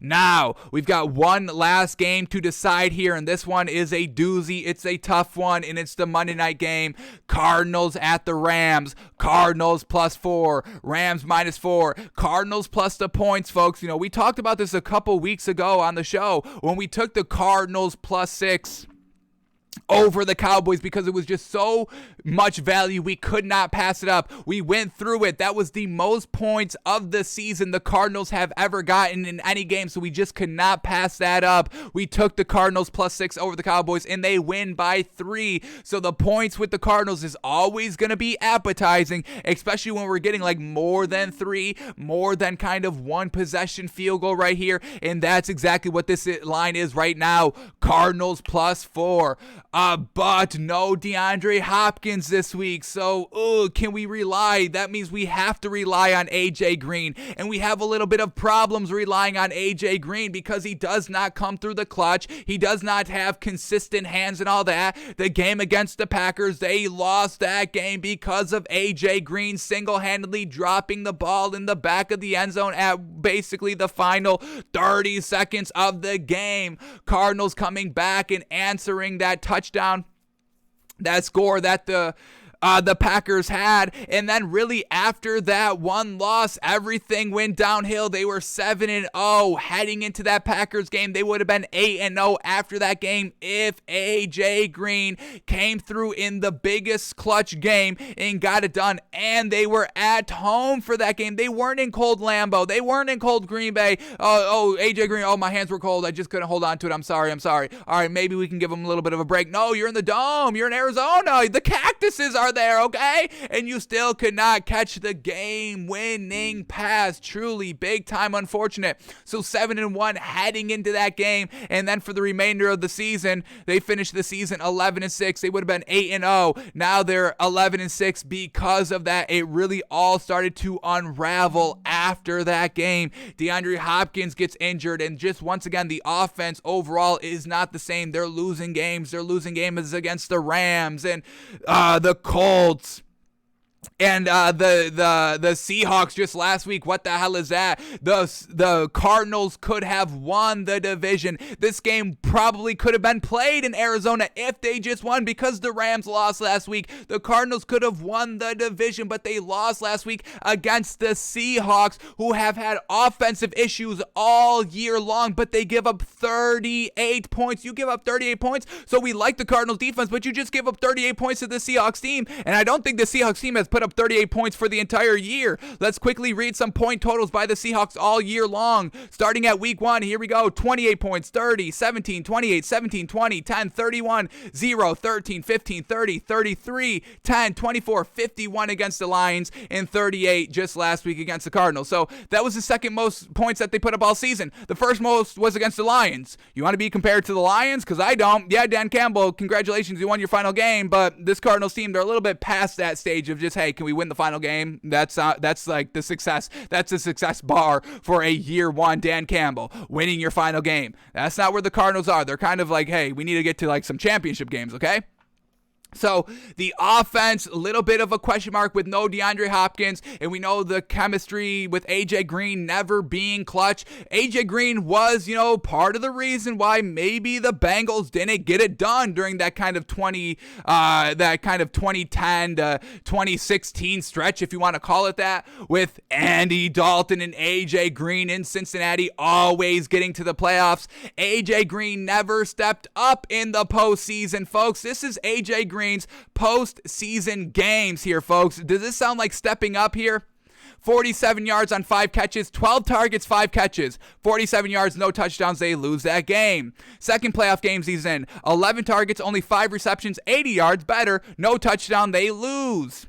Now, we've got one last game to decide here, and this one is a doozy. It's a tough one, and it's the Monday night game. Cardinals at the Rams. Cardinals +4. Rams -4. Cardinals plus the points, folks. We talked about this a couple weeks ago on the show when we took the Cardinals +6 over the Cowboys because it was just so much value. We could not pass it up. We went through it. That was the most points of the season the Cardinals have ever gotten in any game, so we just could not pass that up. We took the Cardinals +6 over the Cowboys, and they win by 3. So the points with the Cardinals is always going to be appetizing, especially when we're getting like more than 3, more than kind of one possession field goal right here, and that's exactly what this line is right now. Cardinals +4. But no DeAndre Hopkins this week. So, can we rely? That means we have to rely on AJ Green. And we have a little bit of problems relying on AJ Green because he does not come through the clutch. He does not have consistent hands and all that. The game against the Packers, they lost that game because of AJ Green single-handedly dropping the ball in the back of the end zone at basically the final 30 seconds of the game. Cardinals coming back and answering that touchdown, that score that the Packers had, and then really after that one loss, everything went downhill. They were 7-0 heading into that Packers game. They would have been 8-0 after that game if AJ Green came through in the biggest clutch game and got it done. And they were at home for that game. They weren't in cold Lambeau. They weren't in cold Green Bay. AJ Green, my hands were cold. I just couldn't hold on to it. I'm sorry. All right, maybe we can give him a little bit of a break. No, you're in the dome. You're in Arizona. The cactuses are there, okay? And you still could not catch the game-winning pass. Truly big time unfortunate. So 7-1 heading into that game, and then for the remainder of the season, they finished the season 11-6. They would have been 8-0. Now they're 11-6 because of that. It really all started to unravel after that game. DeAndre Hopkins gets injured, and just once again, the offense overall is not the same. They're losing games. They're losing games against the Rams and the Colts. And the Seahawks just last week. What the hell is that? The Cardinals could have won the division. This game probably could have been played in Arizona if they just won because the Rams lost last week. The Cardinals could have won the division, but they lost last week against the Seahawks, who have had offensive issues all year long, but they give up 38 points. You give up 38 points, so we like the Cardinals defense, but you just give up 38 points to the Seahawks team, and I don't think the Seahawks team has put up 38 points for the entire year. Let's quickly read some point totals by the Seahawks all year long. Starting at week 1, here we go. 28 points, 30, 17, 28, 17, 20, 10, 31, 0, 13, 15, 30, 33, 10, 24, 51 against the Lions, and 38 just last week against the Cardinals. So that was the second most points that they put up all season. The first most was against the Lions. You want to be compared to the Lions? Because I don't. Yeah, Dan Campbell, congratulations, you won your final game, but this Cardinals team, they're a little bit past that stage of just, hey, can we win the final game? That's like the success. That's the success bar for a year one Dan Campbell, winning your final game. That's not where the Cardinals are. They're kind of like, hey, we need to get to like some championship games, okay? So the offense, a little bit of a question mark with no DeAndre Hopkins, and we know the chemistry with AJ Green never being clutch. AJ Green was, part of the reason why maybe the Bengals didn't get it done during that kind of 2010 to 2016 stretch, if you want to call it that, with Andy Dalton and AJ Green in Cincinnati always getting to the playoffs. AJ Green never stepped up in the postseason, folks. This is AJ Green's postseason games here, folks. Does this sound like stepping up here? 47 yards on 5 catches, 12 targets, 5 catches, 47 yards, no touchdowns. They lose that game. Second playoff games he's in, 11 targets, only 5 receptions, 80 yards, better, no touchdown. They lose.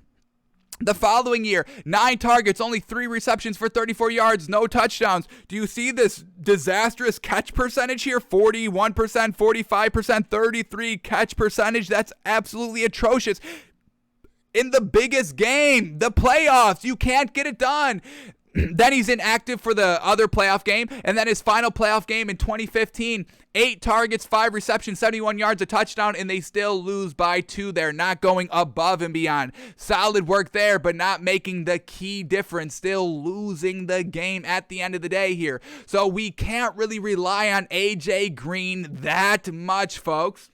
The following year, 9 targets, only 3 receptions for 34 yards, no touchdowns. Do you see this disastrous catch percentage here? 41%, 45%, 33 catch percentage. That's absolutely atrocious. In the biggest game, the playoffs, you can't get it done. Then he's inactive for the other playoff game, and then his final playoff game in 2015, 8 targets, 5 receptions, 71 yards, a touchdown, and they still lose by 2 there, not going above and beyond. Solid work there, but not making the key difference, still losing the game at the end of the day here. So we can't really rely on AJ Green that much, folks.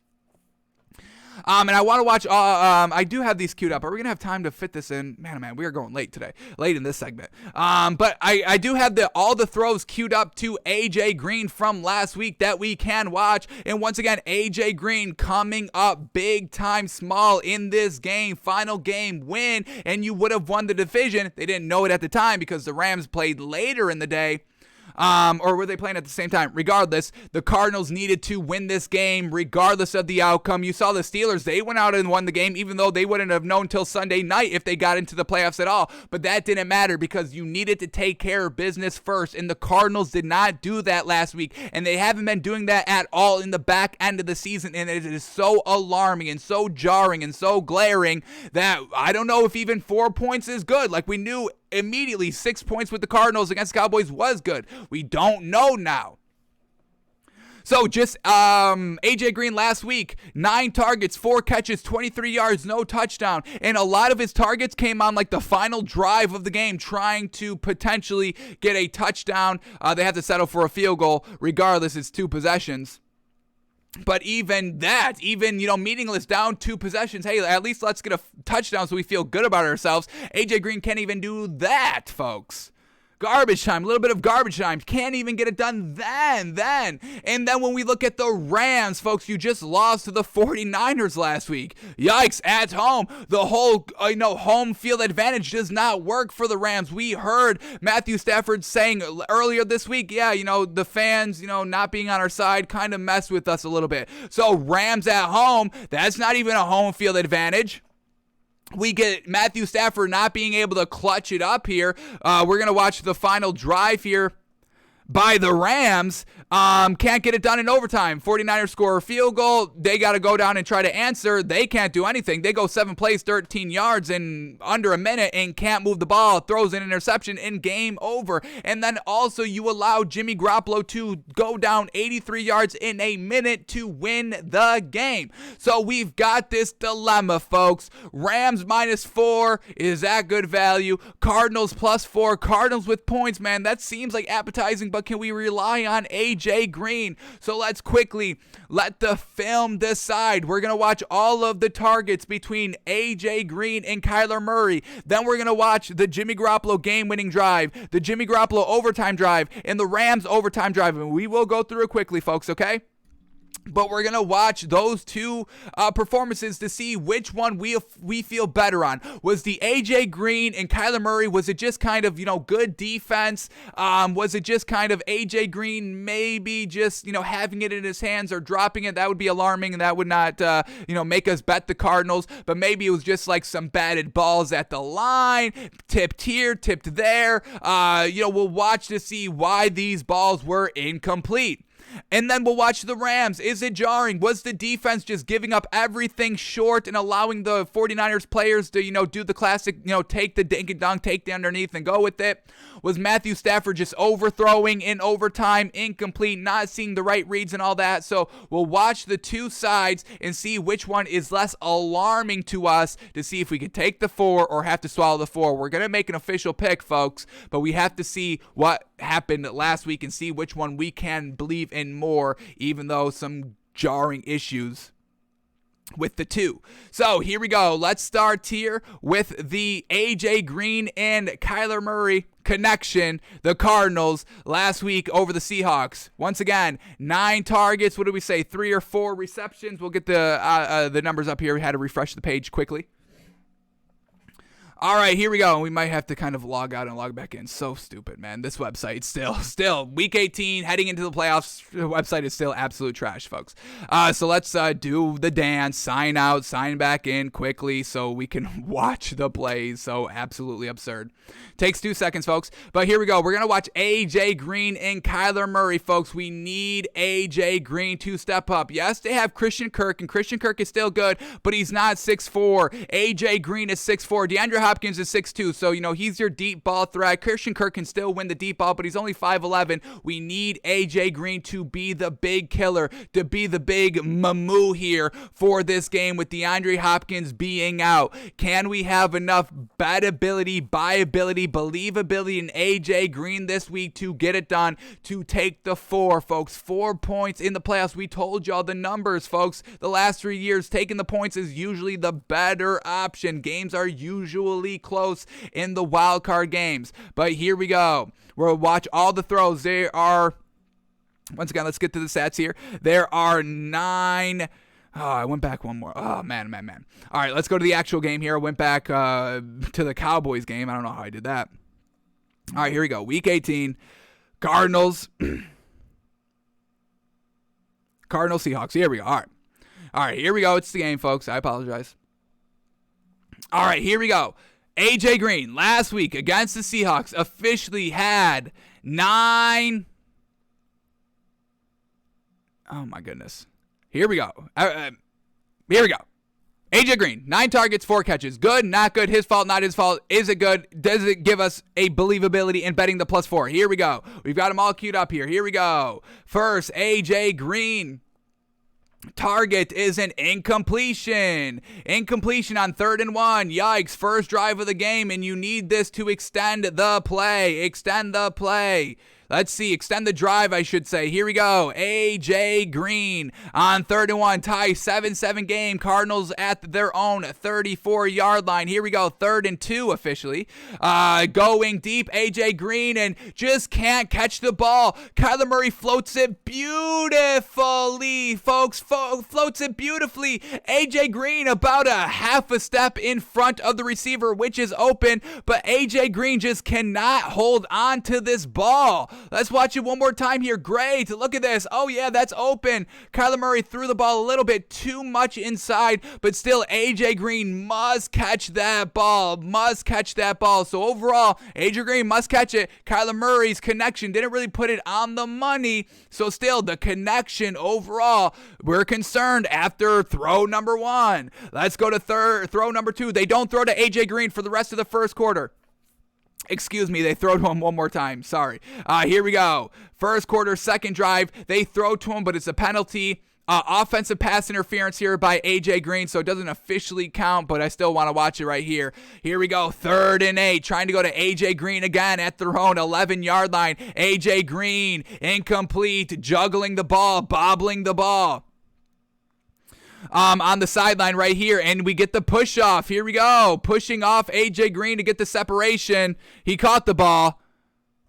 And I want to watch, I do have these queued up. Are we going to have time to fit this in? Man, oh man, we are going late today, late in this segment. But I do have all the throws queued up to AJ Green from last week that we can watch. And once again, AJ Green coming up big time small in this game, final game win, and you would have won the division. They didn't know it at the time because the Rams played later in the day. Or were they playing at the same time? Regardless, the Cardinals needed to win this game regardless of the outcome. You saw the Steelers, they went out and won the game even though they wouldn't have known till Sunday night if they got into the playoffs at all. But that didn't matter because you needed to take care of business first, and the Cardinals did not do that last week, and they haven't been doing that at all in the back end of the season, and it is so alarming and so jarring and so glaring that I don't know if even 4 points is good. Like, we knew immediately 6 points with the Cardinals against Cowboys was good. We don't know now. So just AJ Green last week, 9 targets, 4 catches, 23 yards, no touchdown. And a lot of his targets came on like the final drive of the game, trying to potentially get a touchdown. They have to settle for a field goal. Regardless, it's 2 possessions. But even that, meaningless down 2 possessions, hey, at least let's get a touchdown so we feel good about ourselves. AJ Green can't even do that, folks. Garbage time, a little bit of garbage time. Can't even get it done then. And then when we look at the Rams, folks, you just lost to the 49ers last week. Yikes, at home. The whole, home field advantage does not work for the Rams. We heard Matthew Stafford saying earlier this week, the fans, not being on our side kind of messed with us a little bit. So Rams at home, that's not even a home field advantage. We get Matthew Stafford not being able to clutch it up here. We're going to watch the final drive here by the Rams. Can't get it done in overtime. 49ers score a field goal. They got to go down and try to answer. They can't do anything. They go 7 plays, 13 yards in under a minute and can't move the ball. Throws an interception and game over. And then also you allow Jimmy Garoppolo to go down 83 yards in a minute to win the game. So we've got this dilemma, folks. Rams -4. Is that good value? Cardinals +4. Cardinals with points, man. That seems like appetizing, but can we rely on AJ Green? So let's quickly let the film decide. We're going to watch all of the targets between AJ Green and Kyler Murray. Then we're going to watch the Jimmy Garoppolo game-winning drive, the Jimmy Garoppolo overtime drive, and the Rams overtime drive. And we will go through it quickly, folks, okay? But we're going to watch those 2 performances to see which one we feel better on. Was the AJ Green and Kyler Murray, was it just kind of, good defense? Was it just kind of AJ Green maybe just, having it in his hands or dropping it? That would be alarming, and that would not, make us bet the Cardinals. But maybe it was just like some batted balls at the line, tipped here, tipped there. We'll watch to see why these balls were incomplete. And then we'll watch the Rams. Is it jarring? Was the defense just giving up everything short and allowing the 49ers players to, do the classic, take the dink and dunk, take the underneath and go with it? Was Matthew Stafford just overthrowing in overtime, incomplete, not seeing the right reads and all that? So we'll watch the 2 sides and see which one is less alarming to us to see if we could take the 4 or have to swallow the 4. We're going to make an official pick, folks, but we have to see what happened last week and see which one we can believe in more, even though some jarring issues with the 2. So here we go. Let's start here with the AJ Green and Kyler Murray connection. The Cardinals last week over the Seahawks. Once again, 9 targets. What did we say? 3 or 4 receptions. We'll get the numbers up here. We had to refresh the page quickly. All right, here we go. We might have to kind of log out and log back in. So stupid, man. This website still week 18 heading into the playoffs. The website is still absolute trash, folks. So let's do the dance, sign out, sign back in quickly so we can watch the plays. So absolutely absurd. Takes 2 seconds, folks. But here we go. We're going to watch AJ Green and Kyler Murray, folks. We need AJ Green to step up. Yes, they have Christian Kirk, and Christian Kirk is still good, but he's not 6'4". AJ Green is 6'4". DeAndre Hopkins is 6'2", so, he's your deep ball threat. Christian Kirk can still win the deep ball, but he's only 5'11". We need A.J. Green to be the big killer, to be the big mamoo here for this game with DeAndre Hopkins being out. Can we have enough bet ability, buy ability, believability in A.J. Green this week to get it done, to take the 4, folks? 4 points in the playoffs. We told y'all the numbers, folks. The last 3 years, taking the points is usually the better option. Games are usually close in the wild card games. But here we go. We'll watch all the throws. There are, once again, let's get to the stats here. There are 9. Oh, I went back one more. Oh, man. All right, let's go to the actual game here. I went back to the Cowboys game. I don't know how I did that. All right, here we go. Week 18. Cardinals. Cardinals, Seahawks. Here we go. All right, here we go. It's the game, folks. I apologize. All right, here we go. A.J. Green, last week against the Seahawks, officially had 9. Oh, my goodness. Here we go. Here we go. A.J. Green, 9 targets, 4 catches. Good, not good, his fault, not his fault. Is it good? Does it give us a believability in betting the +4? Here we go. We've got them all queued up here. Here we go. First, A.J. Green. Target is an incompletion. Incompletion on 3rd and 1. Yikes. First drive of the game, and you need this to extend the play. Extend the play. Let's see. Extend the drive, I should say. Here we go. A.J. Green on 3rd and 1. Tie 7-7 game. Cardinals at their own 34-yard line. Here we go. 3rd and 2 officially. Going deep. A.J. Green and just can't catch the ball. Kyler Murray floats it beautifully, folks. Floats it beautifully. A.J. Green about a half a step in front of the receiver, which is open, but A.J. Green just cannot hold on to this ball. Let's watch it one more time here. Great. Look at this. Oh, yeah, that's open. Kyler Murray threw the ball a little bit too much inside, but still A.J. Green must catch that ball. Must catch that ball. So overall, A.J. Green must catch it. Kyler Murray's connection didn't really put it on the money. So still, the connection overall, we're concerned after throw number 1. Let's go to throw number 2. They don't throw to A.J. Green for the rest of the first quarter. Excuse me, they throw to him one more time. Sorry. Here we go. First quarter, second drive. They throw to him, but it's a penalty. Offensive pass interference here by A.J. Green, so it doesn't officially count, but I still want to watch it right here. Here we go. 3rd and 8. Trying to go to A.J. Green again at their own 11-yard line. A.J. Green, incomplete, juggling the ball, bobbling the ball. On the sideline right here, and we get the push off. Here we go. Pushing off A.J. Green to get the separation. He caught the ball,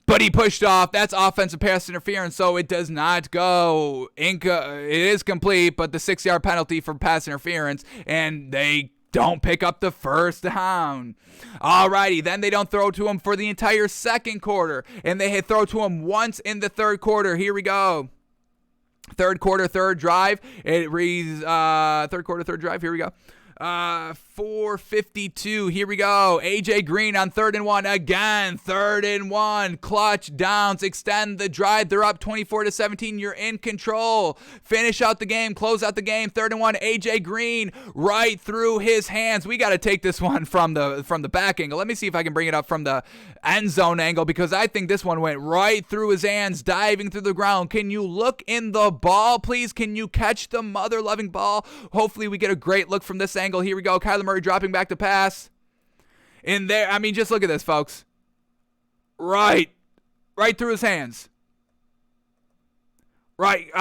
but he pushed off. That's offensive pass interference, so it does not go. It is complete, but the 6-yard penalty for pass interference, and they don't pick up the first down. Alrighty, then they don't throw to him for the entire second quarter, and they throw to him once in the third quarter. Here we go. Third quarter, third drive. It reads third quarter, third drive. Here we go. 4:52. Here we go. A.J. Green on 3rd and 1 again. 3rd and 1. Clutch downs. Extend the drive. They're up 24-17. You're in control. Finish out the game. Close out the game. 3rd and 1. A.J. Green right through his hands. We got to take this one from the back angle. Let me see if I can bring it up from the end zone angle, because I think this one went right through his hands, diving through the ground. Can you look in the ball, please? Can you catch the mother-loving ball? Hopefully we get a great look from this angle. Here we go. Kyler Murray dropping back to pass. In there, I mean, just look at this, folks. Right through his hands. Right.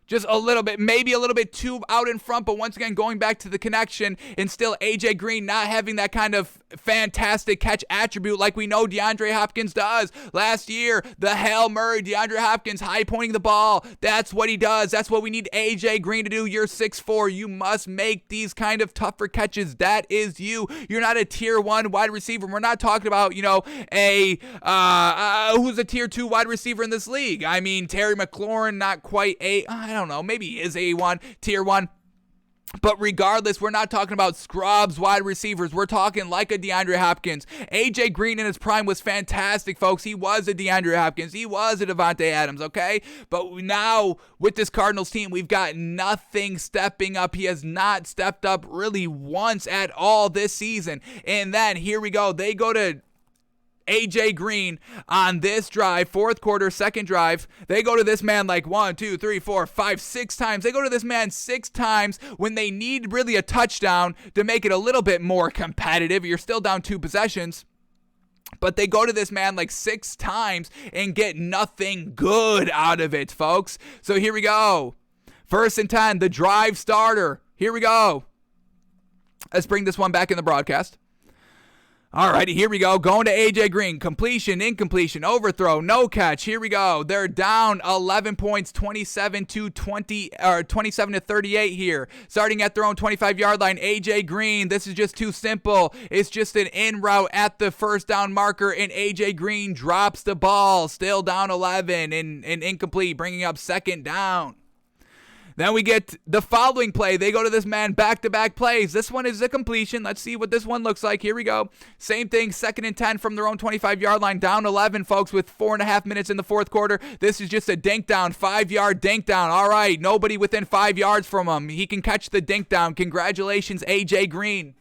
Just a little bit, maybe a little bit too out in front, but once again, going back to the connection, and still A.J. Green not having that kind of fantastic catch attribute like we know DeAndre Hopkins does. Last year, the Hail Murray, DeAndre Hopkins high pointing the ball. That's what he does. That's what we need A.J. Green to do. You're 6'4". You must make these kind of tougher catches. That is you. You're not a tier 1 wide receiver. We're not talking about, who's a tier 2 wide receiver in this league. I mean, Terry McLaurin, not quite I don't know, maybe he is A1, tier 1. But regardless, we're not talking about scrubs wide receivers. We're talking like a DeAndre Hopkins. A.J. Green in his prime was fantastic, folks. He was a DeAndre Hopkins. He was a Devontae Adams, okay? But now with this Cardinals team, we've got nothing stepping up. He has not stepped up really once at all this season. And then here we go. They go to A.J. Green on this drive, fourth quarter, second drive. They go to this man like 1, 2, 3, 4, 5, 6 times. They go to this man 6 times when they need really a touchdown to make it a little bit more competitive. You're still down 2 possessions. But they go to this man like 6 times and get nothing good out of it, folks. So here we go. 1st and 10, the drive starter. Here we go. Let's bring this one back in the broadcast. Alrighty, here we go. Going to A.J. Green. Completion, incompletion, overthrow, no catch. Here we go. They're down 11 points, 27 to 38 here. Starting at their own 25-yard line, A.J. Green. This is just too simple. It's just an in route at the first down marker, and A.J. Green drops the ball. Still down 11 and incomplete, bringing up 2nd down. Then we get the following play. They go to this man back-to-back plays. This one is a completion. Let's see what this one looks like. Here we go. Same thing, 2nd and 10 from their own 25-yard line. Down 11, folks, with 4.5 minutes in the fourth quarter. This is just a dink down, 5-yard dink down. All right, nobody within 5 yards from him. He can catch the dink down. Congratulations, A.J. Green.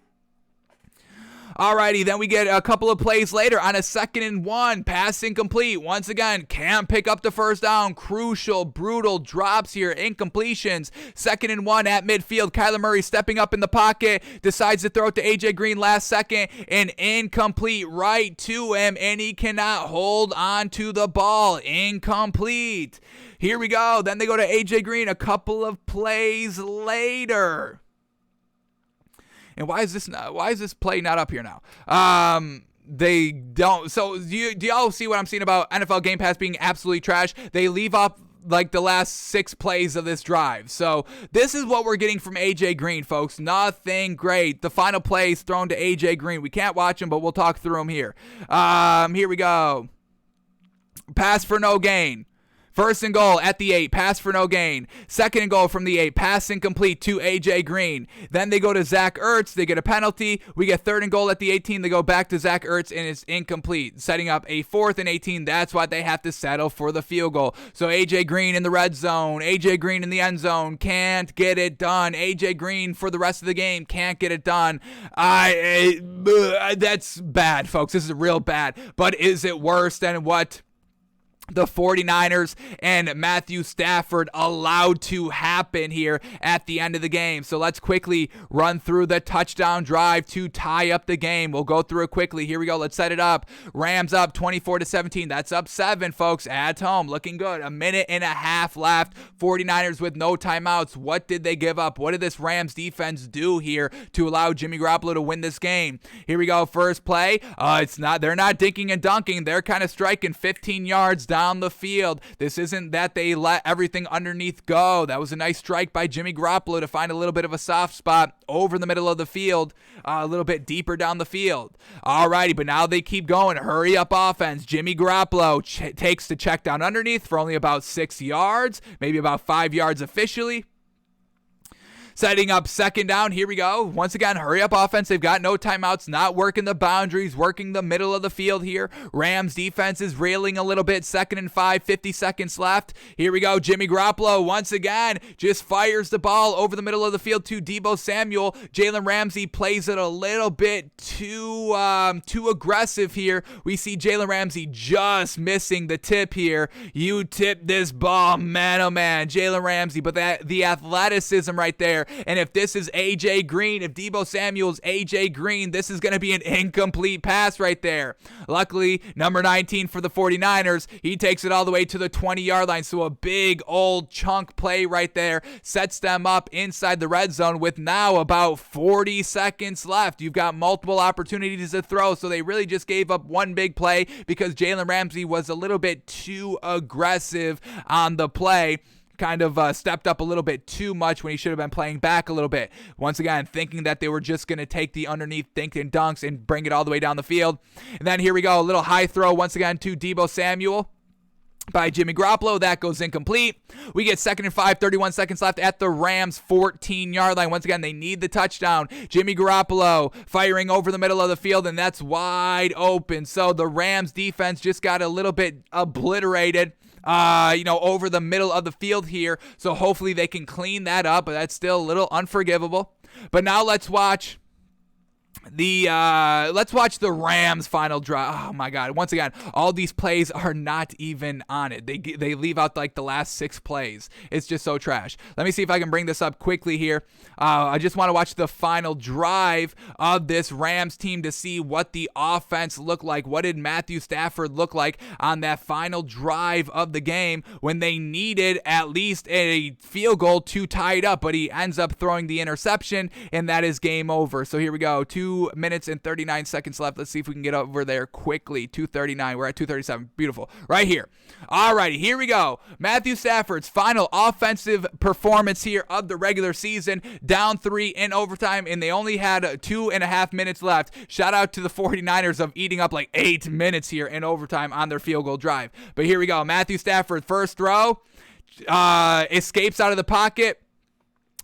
Alrighty, then we get a couple of plays later on a 2nd and 1, pass incomplete. Once again, can't pick up the first down. Crucial, brutal drops here, incompletions. 2nd and 1 at midfield. Kyler Murray stepping up in the pocket, decides to throw it to A.J. Green last second, and incomplete right to him, and he cannot hold on to the ball. Incomplete. Here we go. Then they go to A.J. Green a couple of plays later. And why is this play not up here now? They don't. So do y'all see what I'm seeing about NFL Game Pass being absolutely trash? They leave up like the last 6 plays of this drive. So this is what we're getting from A.J. Green, folks. Nothing great. The final play is thrown to A.J. Green. We can't watch him, but we'll talk through him here. Here we go. Pass for no gain. 1st and goal at the 8, pass for no gain. 2nd and goal from the 8, pass incomplete to A.J. Green. Then they go to Zach Ertz. They get a penalty. We get 3rd and goal at the 18. They go back to Zach Ertz, and it's incomplete. Setting up a 4th and 18. That's why they have to settle for the field goal. So A.J. Green in the red zone. A.J. Green in the end zone. Can't get it done. A.J. Green for the rest of the game. Can't get it done. That's bad, folks. This is real bad. But is it worse than what the 49ers and Matthew Stafford allowed to happen here at the end of the game? So let's quickly run through the touchdown drive to tie up the game. We'll go through it quickly. Here we go. Let's set it up. Rams up 24-17. That's up 7, folks, at home. Looking good. 1.5 minutes left. 49ers with no timeouts. What did they give up? What did this Rams defense do here to allow Jimmy Garoppolo to win this game? Here we go. First play. They're not dinking and dunking. They're kind of striking 15 yards down the field. This isn't that they let everything underneath go. That was a nice strike by Jimmy Garoppolo to find a little bit of a soft spot over the middle of the field, a little bit deeper down the field. Alrighty, but now they keep going. Hurry up offense. Jimmy Garoppolo takes the check down underneath for only about 6 yards, maybe about 5 yards officially. Setting up 2nd down. Here we go. Once again, hurry up offense. They've got no timeouts, not working the boundaries, working the middle of the field here. Rams defense is railing a little bit. 2nd and 5, 50 seconds left. Here we go. Jimmy Garoppolo once again just fires the ball over the middle of the field to Deebo Samuel. Jalen Ramsey plays it a little bit too aggressive here. We see Jalen Ramsey just missing the tip here. You tip this ball, man, oh man, Jalen Ramsey. But the athleticism right there. And if this is A.J. Green, if Deebo Samuel's A.J. Green, this is going to be an incomplete pass right there. Luckily, number 19 for the 49ers, he takes it all the way to the 20-yard line. So a big old chunk play right there sets them up inside the red zone with now about 40 seconds left. You've got multiple opportunities to throw, so they really just gave up one big play because Jalen Ramsey was a little bit too aggressive on the play. Kind of stepped up a little bit too much when he should have been playing back a little bit. Once again, thinking that they were just going to take the underneath dink and dunks and bring it all the way down the field. And then here we go, a little high throw once again to Deebo Samuel. by Jimmy Garoppolo. That goes incomplete. We get 2nd and 5, 31 seconds left at the Rams 14-yard line. Once again, they need the touchdown. Jimmy Garoppolo firing over the middle of the field, and that's wide open. So the Rams defense just got a little bit obliterated, over the middle of the field here. So hopefully they can clean that up, but that's still a little unforgivable. But now let's watch the Rams final drive. Oh my God. Once again, all these plays are not even on it. They leave out like the last 6 plays. It's just so trash. Let me see if I can bring this up quickly here. I just want to watch the final drive of this Rams team to see what the offense looked like. What did Matthew Stafford look like on that final drive of the game when they needed at least a field goal to tie it up, but he ends up throwing the interception, and that is game over. So here we go. 2 minutes and 39 seconds left. Let's see if we can get over there quickly. 2:39. We're at 2:37. Beautiful. Right here. Alrighty, here we go. Matthew Stafford's final offensive performance here of the regular season. Down 3 in overtime, and they only had 2.5 minutes left. Shout out to the 49ers of eating up like 8 minutes here in overtime on their field goal drive. But here we go. Matthew Stafford, first throw, escapes out of the pocket,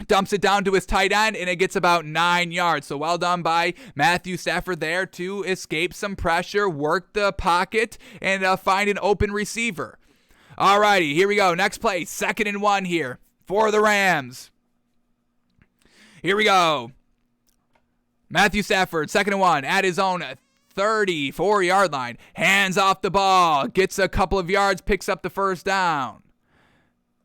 dumps it down to his tight end, and it gets about 9 yards. So well done by Matthew Stafford there to escape some pressure, work the pocket, and find an open receiver. Alrighty, here we go. Next play, 2nd and 1 here for the Rams. Here we go. Matthew Stafford, 2nd and 1 at his own 34-yard line. Hands off the ball, gets a couple of yards, picks up the first down.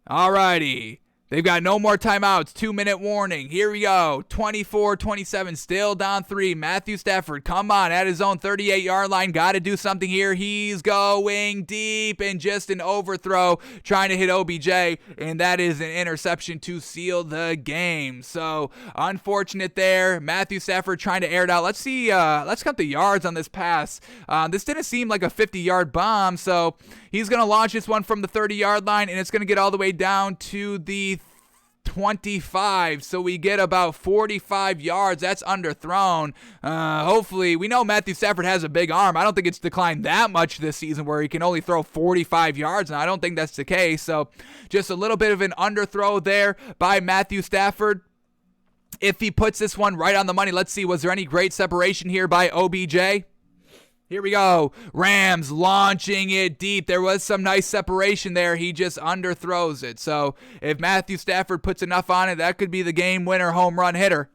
Alrighty. They've got no more timeouts. 2-minute warning. Here we go. 24-27. Still down 3. Matthew Stafford, come on, at his own 38-yard line. Got to do something here. He's going deep and just an overthrow trying to hit OBJ, and that is an interception to seal the game. So unfortunate there. Matthew Stafford trying to air it out. Let's see. Let's count the yards on this pass. This didn't seem like a 50-yard bomb, so he's going to launch this one from the 30-yard line, and it's going to get all the way down to the 25, so we get about 45 yards. That's underthrown. Hopefully, we know Matthew Stafford has a big arm. I don't think it's declined that much this season where he can only throw 45 yards, and I don't think that's the case. So just a little bit of an underthrow there by Matthew Stafford. If he puts this one right on the money, let's see, was there any great separation here by OBJ? Here we go. Rams launching it deep. There was some nice separation there. He just underthrows it. So if Matthew Stafford puts enough on it, that could be the game winner home run hitter.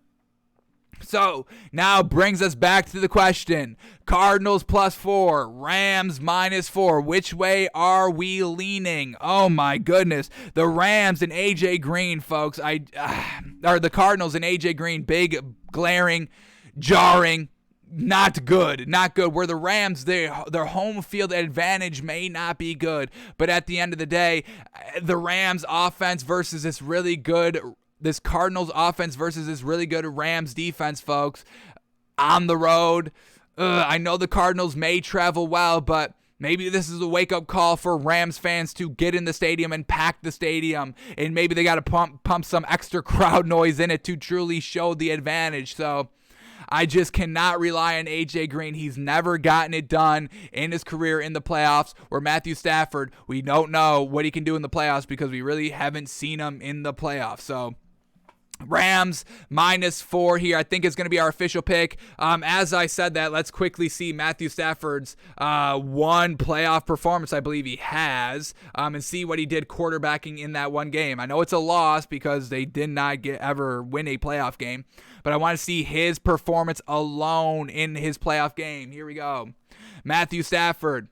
So now brings us back to the question. Cardinals +4, Rams -4. Which way are we leaning? Oh my goodness. The Rams and AJ Green, folks. Or the Cardinals and AJ Green, big, glaring, jarring. Not good. Where the Rams, their home field advantage may not be good, but at the end of the day, the Rams offense versus this Cardinals offense versus this really good Rams defense, folks, on the road. I know the Cardinals may travel well, but maybe this is a wake-up call for Rams fans to get in the stadium and pack the stadium, and maybe they got to pump some extra crowd noise in it to truly show the advantage. So I just cannot rely on AJ Green. He's never gotten it done in his career in the playoffs. Where Matthew Stafford, we don't know what he can do in the playoffs because we really haven't seen him in the playoffs. So Rams -4 here, I think is going to be our official pick. As I said that, let's quickly see Matthew Stafford's one playoff performance I believe he has, and see what he did quarterbacking in that one game. I know it's a loss because they did not ever win a playoff game, but I want to see his performance alone in his playoff game. Here we go. Matthew Stafford.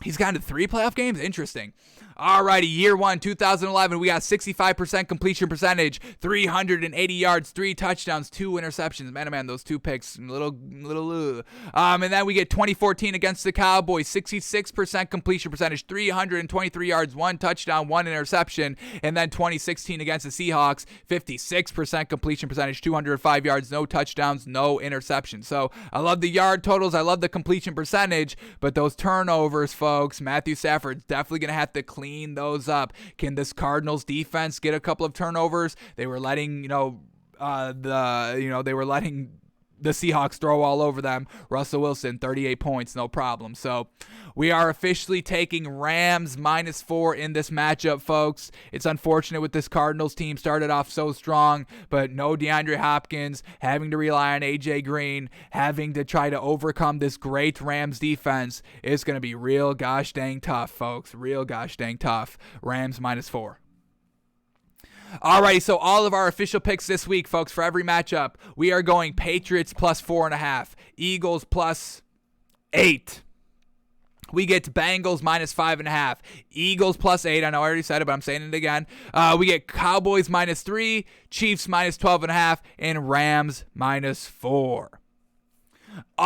He's gotten to 3 playoff games? Interesting. Alrighty, year 1, 2011, we got 65% completion percentage, 380 yards, 3 touchdowns, 2 interceptions. Man, those 2 picks, and then we get 2014 against the Cowboys, 66% completion percentage, 323 yards, 1 touchdown, 1 interception. And then 2016 against the Seahawks, 56% completion percentage, 205 yards, no touchdowns, no interceptions. So I love the yard totals, I love the completion percentage, but those turnovers, folks, Matthew Stafford's definitely going to have to clean those up. Can this Cardinals defense get a couple of turnovers? They were letting, the Seahawks throw all over them. Russell Wilson, 38 points, no problem. So we are officially taking Rams -4 in this matchup, folks. It's unfortunate with this Cardinals team. Started off so strong, but no DeAndre Hopkins, having to rely on A.J. Green, having to try to overcome this great Rams defense is going to be real gosh dang tough, folks. Real gosh dang tough. Rams -4. Alrighty, so all of our official picks this week, folks, for every matchup, we are going Patriots +4.5, Eagles +8. We get Bengals -5.5, Eagles +8. I know I already said it, but I'm saying it again. We get Cowboys -3, Chiefs -12.5, and Rams -4.